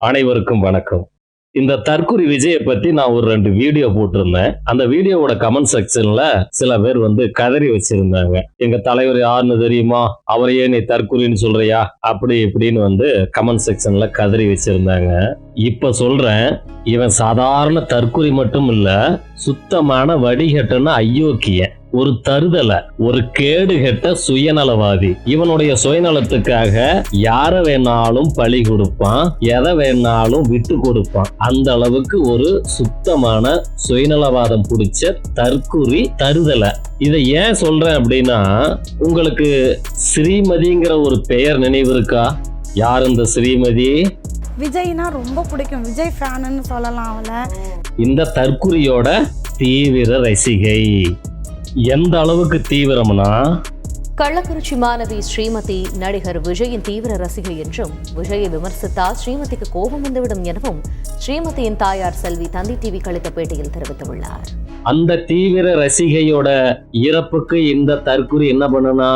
அனைவருக்கும் வணக்கம். இந்த தற்குறி விஜயை பத்தி நான் ஒரு 2 வீடியோ போட்டிருந்தேன். அந்த வீடியோவோட கமெண்ட் செக்ஷன்ல சில பேர் கதறி வச்சிருந்தாங்க. எங்க தலைவர் யாருன்னு தெரியுமா? அவரையே நீ தற்குறின்னு சொல்றியா? அப்படி இப்படின்னு கமெண்ட் செக்ஷன்ல கதறி வச்சிருந்தாங்க. இப்ப சொல்றேன், இவன் சாதாரண தற்குறி மட்டும் இல்ல, சுத்தமான வடிகட்டன அயோக்கியன், ஒரு தருதலை, ஒரு கேடுகெட்ட சுயநலவாதி. இவனுடைய சுயநலத்துக்காக யார வேணாலும் பழி கொடுப்பான், எதை வேணாலும் விட்டு கொடுப்பான். அந்த அளவுக்கு ஒரு சுத்தமான சுயநலவாதம் பிடிச்ச தற்குறி தருதலை. இதை ஏன் சொல்றேன் அப்படின்னா, உங்களுக்கு ஸ்ரீமதிங்கிற ஒரு பெயர் நினைவு இருக்கா? யார் இந்த ஸ்ரீமதி? விஜய்னா ரொம்ப பிடிக்கும், விஜய் ஃபேனுன்னு சொல்லலாம் அவளை. இந்த தற்குறியோட தீவிர ரசிகை. எந்த அளவுக்கு தீவிரம்னா, கள்ளக்குறிச்சி மாணவி ஸ்ரீமதி நடிகர் விஜயின் தீவிர ரசிகை என்றும், விஜயை விமர்சித்தால் ஸ்ரீமதிக்கு கோபம் வந்துவிடும் எனவும் ஸ்ரீமதியின் தாயார் செல்வி தந்தி டிவிக்கு அளித்த பேட்டியில் தெரிவித்துள்ளார். அந்த தீவிர ரசிகையோட இறப்புக்கு இந்த தற்குறி என்ன பண்ணனா,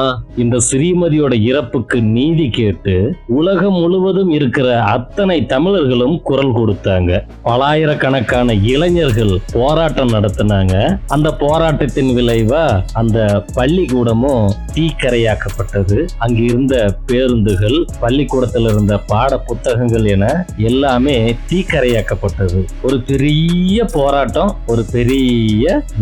இந்த ஸ்ரீமதியோட இறப்புக்கு நீதி கேட்டு உலகம் முழுவதும் இருக்கிற அத்தனை தமிழர்களும் குரல் கொடுத்தாங்க. பலாயிரக்கணக்கான இளைஞர்கள் போராட்டம் நடத்தினாங்க. அந்த போராட்டத்தின் விளைவா அந்த பள்ளிக்கூடமும் தீக்கரையாக்கப்பட்டது. அங்க இருந்த பேருந்துகள், பள்ளிக்கூடத்தில் இருந்த பாட புத்தகங்கள் என எல்லாமே தீக்கரையாக்கப்பட்டது. ஒரு பெரிய போராட்டம், ஒரு பெரிய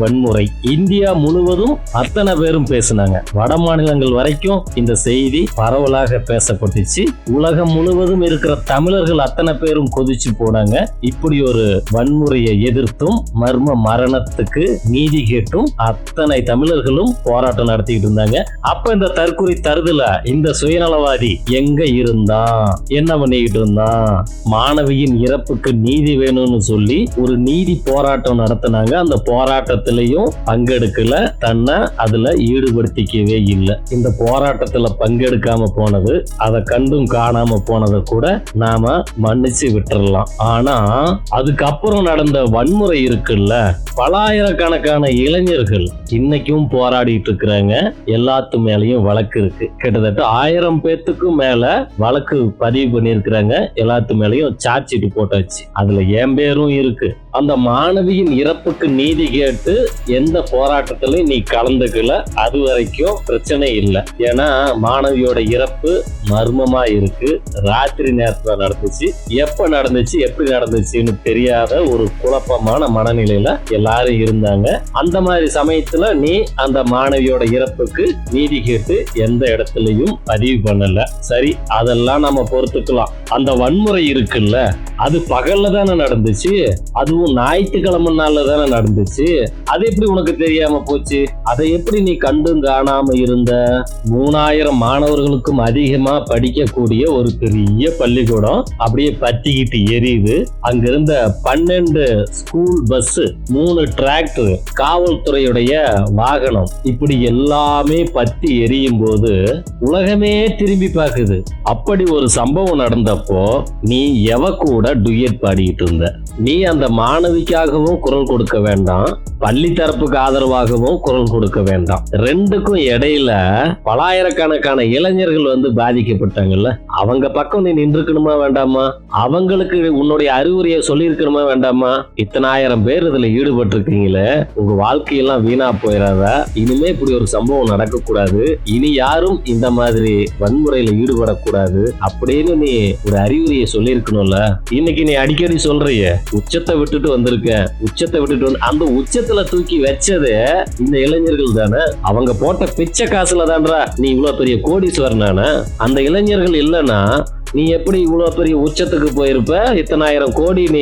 வன்முறை. இந்தியா முழுவதும் அத்தனை பேரும் பேசினாங்க. வட மாநிலங்கள் வரைக்கும் இந்த செய்தி பரவலாக பேசப்பட்டுச்சு. உலகம் முழுவதும் இருக்கிற தமிழர்கள் அத்தனை பேரும் கொதிச்சு போனாங்க. இப்படி ஒரு வன்முறையை எதிர்த்தும் மர்ம மரணத்துக்கு நீதி கேட்டும் அத்தனை தமிழர்களும் போராட்டம் நடத்திட்டு இருந்தாங்க. அப்ப இந்த தற்குறி தருதல, இந்த சுயநலவாதி எங்க இருந்தான், என்ன பண்ணிக்கிட்டு இருந்தான்? மாணவியின் இறப்புக்கு நீதி வேணும்னு சொல்லி ஒரு நீதி போராட்டம் நடத்தினாங்க. அந்த போராட்டத்திலையும் பங்கெடுக்கல, தன்னை அதுல ஈடுபடுத்திக்கவே இல்லை. இந்த போராட்டத்துல பங்கெடுக்காம போனது, அதை கண்டும் காணாம போனதை கூட நாம மன்னிச்சு விட்டுறலாம். ஆனா அதுக்கப்புறம் நடந்த வன்முறை இருக்குல்ல, பலாயிரக்கணக்கான இளைஞர்கள் இன்னைக்கும் போராடிட்டு இருக்கிறாங்க. எல்லாத்து மேலையும் வழக்கு இருக்கு. கிட்டத்தட்ட 1000 பேத்துக்கும் மேல வழக்கு பதிவு பண்ணிருக்கிறாங்க. எல்லாத்து மேலையும் சார்ஜ் ஷீட் போட்டாச்சு. அதுல என் பேரும் இருக்கு. அந்த மாணவியின் இறப்புக்கு நீதி கேட்டு எந்த போராட்டத்திலையும் நீ கலந்துக்கல, அது வரைக்கும் பிரச்சனை இல்லை. ஏன்னா மாணவியோட இறப்பு மர்மமா இருக்கு. ராத்திரி நேரத்துல நடந்துச்சு. எப்ப நடந்துச்சு, எப்படி நடந்துச்சுன்னு தெரியாத ஒரு குழப்பமான மனநிலையில எல்லாரும் இருந்தாங்க. அந்த மாதிரி சமயத்துல நீ அந்த மாணவியோட இறப்புக்கு நீதி கேட்டு எந்த இடத்துலயும் பதிவு பண்ணல. சரி, அதெல்லாம் நம்ம பொறுத்துக்கலாம். அந்த வன்முறை இருக்குல்ல, அது பகல்ல தானே நடந்துச்சு, அதுவும் ஞாயிற்றுக்கிழமை நாள்ல தானே நடந்துச்சு. அது எப்படி உனக்கு தெரியாம போச்சு? அதை எப்படி நீ கண்டும் காணாம இருந்த? 3000 மாணவர்களுக்கும் அதிகமா படிக்கக்கூடிய ஒரு பெரிய பள்ளிக்கூடம் அப்படியே பத்திக்கிட்டு எரியுது. அங்க இருந்த 12 ஸ்கூல் பஸ், 3 டிராக்டர், காவல்துறையுடைய வாகனம், இப்படி எல்லாமே பத்தி எரியும் போது உலகமே திரும்பி பார்க்குது. அப்படி ஒரு சம்பவம் நடந்தப்போ நீ எவ கூட டுயட் பாடிட்டு இருந்த? நீ அந்த மாணவிக்காகவும் குரல் கொடுக்க வேண்டாம், பள்ளி தரப்புக்கு ஆதரவாகவும் குரல் கொடுக்க வேண்டாம். ரெண்டுக்கும் இடையில பலாயிரக்கணக்கான இளைஞர்கள் பாதிக்கப்பட்டாங்கல்ல, அவங்க பக்கம் நீ நின்றுக்கணுமா வேண்டாமா? அவங்களுக்கு உன்னுடைய அறிவுரையை சொல்லி இருக்கணுமா வேண்டாமா? இத்தனை ஆயிரம் பேர் இதுல ஈடுபட்டு இருக்கீங்களே, உங்க வாழ்க்கையெல்லாம் வீணா போயிடாதா? இனிமே இப்படி ஒரு சம்பவம் நடக்க கூடாது, இனி யாரும் இந்த மாதிரி வன்முறையில ஈடுபடக்கூடாது அப்படின்னு நீ ஒரு அறிவுரையை சொல்லி இருக்கணும்ல. இன்னைக்கு நீ அடிக்கடி சொல்றிய, உச்சத்தை விட்டுட்டு வந்திருக்க, உச்சத்தை விட்டுட்டு வந்து அந்த உச்சத்துல தூக்கி வச்சது இந்த இளைஞர்கள் தானே. அவங்க போட்ட பிச்சை காசுல தான்றா நீ இவ்வளவு பெரிய கோடீஸ்வரனான. அந்த இளைஞர்கள் இல்லைன்னா நீ எப்படி இவ்வளவு பெரிய உச்சத்துக்கு போயிருப்ப? இத்தனை ஆயிரம் கோடி நீ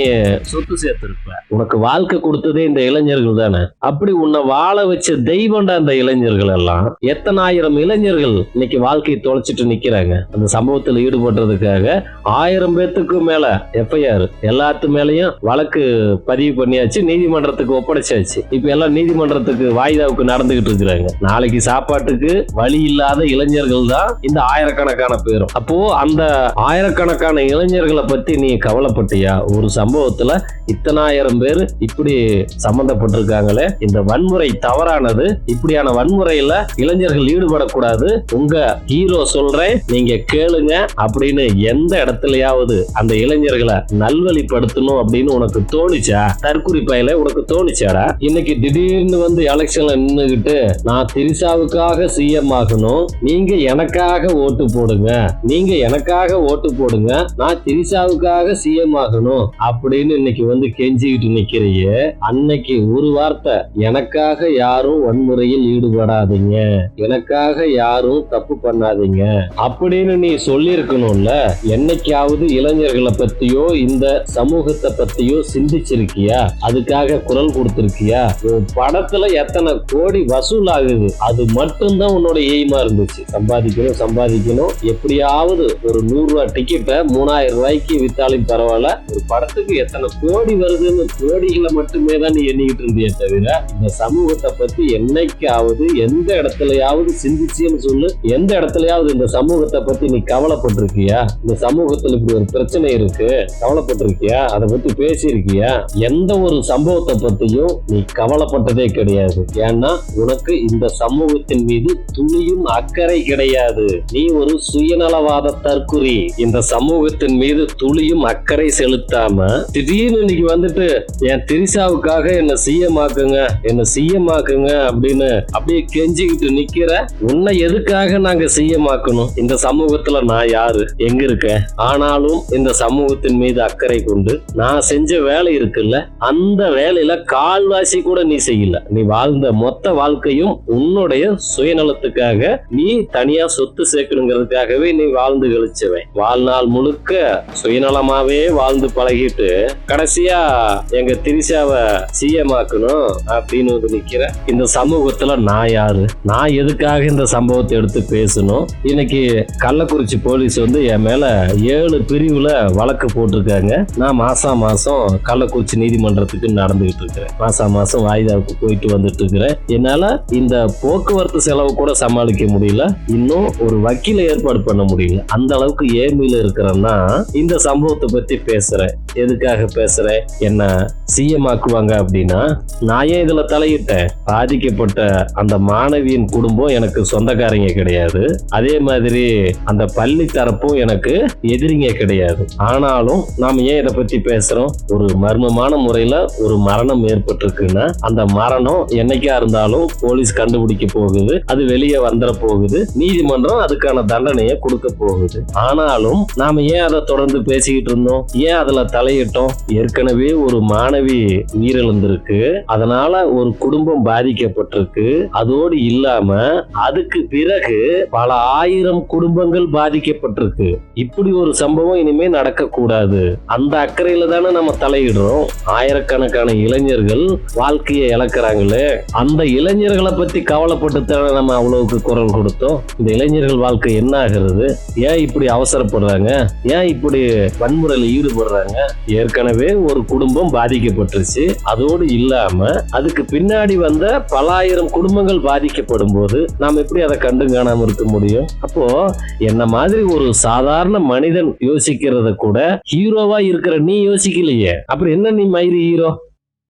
சொத்து சேர்த்திருப்ப. உனக்கு வாழ்க்கை கொடுத்ததே இந்த இளைஞர்கள் தானே. அப்படி உன்னை வாழ வச்ச தெய்வம்டா அந்த இளைஞர்கள் எல்லாம். எத்தனை ஆயிரம் இளைஞர்கள் இன்னைக்கு வாழ்க்கையை தொலைச்சிட்டு நிக்கிறாங்க. அந்த சம்பவத்தில் ஈடுபடுறதுக்காக 1000 பேத்துக்கும் மேல FIR, எல்லாத்து மேலையும் வழக்கு பதிவு பண்ணியாச்சு, நீதிமன்றத்துக்கு ஒப்படைச்சாச்சு. இப்ப எல்லாம் நீதிமன்றத்துக்கு வாய்தாவுக்கு நடந்துகிட்டு இருக்கிறாங்க. நாளைக்கு சாப்பாட்டுக்கு வழி இல்லாத இளைஞர்கள் தான் இந்த ஆயிரக்கணக்கான பேரும். அப்போ அந்த ஆயிரக்கணக்கான இளைஞர்களை பத்தி நீ கவலைப்பட்டியா? ஒரு சம்பவத்துல இத்தனாயிரம் பேர் இப்படி சம்பந்தப்பட்டிருக்காங்களே. இந்த வன்முறை தவறானது. இப்படியான வன்முறையில இளைஞர்கள் ஈடுபடக்கூடாது. உங்க ஹீரோ சொல்றேன், நீங்க கேளுங்க அப்படின்னு எந்த இடத்துலயாவது அந்த இளைஞர்களை நல்வழிப்படுத்தணும் அப்படின்னு உனக்கு தோணுச்சா? தற்குறி பயில உனக்கு தோணுச்சாடா? இன்னைக்கு திடீர்னு வந்து எலெக்ஷன்ல நின்னுகிட்டு நான் திரிசாவுக்காக சிஎம் ஆகணும், நீங்க எனக்காக ஓட்டு போடுங்க, நீங்க எனக்காக ஓட்டு போடுங்க, நான் திரிசாவுக்காக சிஎம் ஆகணும் அப்படின்னு இன்னைக்கு வந்து கெஞ்சிக்கிட்டு நிக்கிறையே. அன்னைக்கு ஒரு வார்த்தை, எனக்காக யாரும் வன்முறையில் ஈடுபடாதீங்க, எனக்காக யாரும் தப்பு பண்ணாதீங்க அப்படின்னு நீ சொல்லியிருக்கணும்ல. என்னைக்காவது இளைஞர்களை பத்தியோ இந்த சமூகத்தை பத்தியோ சிந்திச்சிருக்கியா? அதுக்காக குரல் கொடுத்திருக்கியா? உன் படத்துல எத்தனை கோடி வசூல் ஆகுது, அது மட்டும்தான் உன்னோட எய்மா இருந்துச்சு. சம்பாதிக்கணும் சம்பாதிக்கணும், எப்படியாவது ஒரு 100 ரூபாய் டிக்கெட்டை 3000 ரூபாய்க்கு வித்தாலும் பரவாயில்ல, ஒரு படத்துக்கு எத்தனை கோடி வருதுன்னு கோடிகளை மட்டுமே தான் நீ எண்ணிக்கிட்டு இருந்தியே தவிர இந்த சமூகத்தை பத்தி என்னைக்காவது எந்த இடத்துலயாவது சிந்திச்சின்னு சொல்லு. எந்த இடத்துலயாவது இந்த சமூகத்தை பத்தி நீ கவலைப்பட்டிருக்கியா? இந்த சமூகத்துல இப்படி ஒரு பிரச்சனை இருக்கு, கவலைப்பட்டிருக்கியா? அதை பத்தி பேசியிருக்கியா? எந்த ஒரு சம்பவத்தை பத்தியும் நீ கவலைப்பட்டதே கிடையாது. ஏன்னா உனக்கு இந்த சமூகத்தின் மீது துளியும் அக்கறை கிடையாது. நீ ஒரு சுயநலவாத தற்குறி. இந்த சமூகத்தின் மீது துளியும் அக்கறை செலுத்தாம திடீர்னு இன்னைக்கு வந்துட்டு என் திரிசாவுக்காக என்ன சிஎம் ஆக்குங்க, என்ன சிஎம் ஆக்குங்க அப்படின்னு அப்படியே கெஞ்சிக்கிட்டு நிக்கிற. உன்னை எதுக்காக நாங்க சிஎம் ஆக்கணும்? இந்த சமூகத்துல நான் யாரு, எங்க இருக்கேன்? ஆனாலும் இந்த சமூகத்தின் மீது அக்கறை கொண்டு நான் செஞ்ச வேலை இருக்குல்ல, அந்த வேலையில கால்வாசி கூட நீ செய்யல. நீ வாழ்ந்த மொத்த வாழ்க்கையும் உன்னுடைய சுயநலத்துக்காக, நீ தனியா சொத்து சேர்க்கணுங்கிறதுக்காகவே நீ வாழ்ந்து கழிச்சவன். வாழ்நாள் முழுக்க சுயநலமாவே வாழ்ந்து பழகிட்டு கடைசியா எங்க திரிசாவை சிஎம் ஆக்கணும் அப்படின்னு வந்து நிக்கிற. இந்த சமூகத்துல நான் யாரு, நான் எதுக்காக இந்த சம்பவத்தை எடுத்து பேசணும்? இன்னைக்கு கள்ளக்குறிச்சி போலீஸ் வந்து என் மேல 7 பிரிவுல வழக்கு போட்டிருக்காங்க. நான் மாசம் கள்ளக்குறிச்சி நீதிமன்றத்துக்கு நடந்துகிட்டு இருக்கிறேன். மாசம் வாய்தாவுக்கு போயிட்டு வந்துட்டு இருக்கிறேன். என்னால இந்த போக்குவரத்து செலவு கூட சமாளிக்க முடியல, இன்னும் ஒரு வக்கீல ஏற்பாடு பண்ண முடியல. அந்த அளவுக்கு ஏழ்மையில இருக்கிறேன்னா இந்த சம்பவத்தை பத்தி பேசுறேன். எதுக்காக பேசுறேன்? என்ன சிஎம் ஆக்குவாங்க அப்படின்னா நான் ஏன் இதுல தலையிட்டேன்? பாதிக்கப்பட்ட அந்த மாணவியின் குடும்பம் எனக்கு சொந்தக்காரங்க கிடையாது, அதே மாதிரி அந்த பள்ளி தரப்பும் எனக்கு எதிரிங்க கிடையாது. ஆனாலும் நாம ஏன் இதை பத்தி பேசுறோம்? ஒரு மர்மமான முறையில ஒரு மரணம் ஏற்பட்டிருக்குன்னா அந்த மரணம் என்னைக்கா இருந்தாலும் போலீஸ் கண்டுபிடிக்க போகுது, அது வெளியே வந்துட போகுது, நீதிமன்றம் அதுக்கான தண்டனையை கொடுக்க போகுது. ஆனாலும் நாம ஏன் அதை தொடர்ந்து பேசிக்கிட்டு இருந்தோம்? ஏன் அதுல தலையிட்டோம்? ஏற்கனவே ஒரு மாணவி உயிரிழந்திருக்கு, அதனால ஒரு குடும்பம் பாதிக்கப்பட்டிருக்கு. அதோடு இல்லாம அதுக்கு பிறகு பல ஆயிரம் குடும்பங்கள் பாதிக்கப்பட்டிருக்கு. இப்படி ஒரு சம்பவம் இனிமே நடக்க கூடாது. அந்த அக்கறையில தானே நம்ம தலையிடுறோம். ஆயிரக்கணக்கான இளைஞர்கள் வாழ்க்கையை இழக்கிறாங்களே, அந்த இளைஞர்களை பத்தி கவலைப்பட்டு தானே நம்ம அவ்வளவுக்கு குரல் கொடுத்தோம். இந்த இளைஞர்கள் வாழ்க்கை என்ன ஆகிறது? ஏன் இப்படி அவசரப்படுறாங்க? ஏன் இப்படி வன்முறையில் ஈடுபடுறாங்க? ஏற்கனவே ஒரு குடும்பம் பாதிக்கப்பட்டுருச்சு, அதோடு இல்லாம அதுக்கு பின்னாடி வந்த பல ஆயிரம் குடும்பங்கள் பாதிக்கப்படும் போது நாம் எப்படி அதை கண்டு காணாம இருக்க முடியும்? அப்போ என்ன மாதிரி ஒரு சாதாரண மனிதன் யோசிக்கிறத கூட ஹீரோவா இருக்கிற நீ யோசிக்கலையே, அப்புறம் என்ன நீ மயிறு ஹீரோ?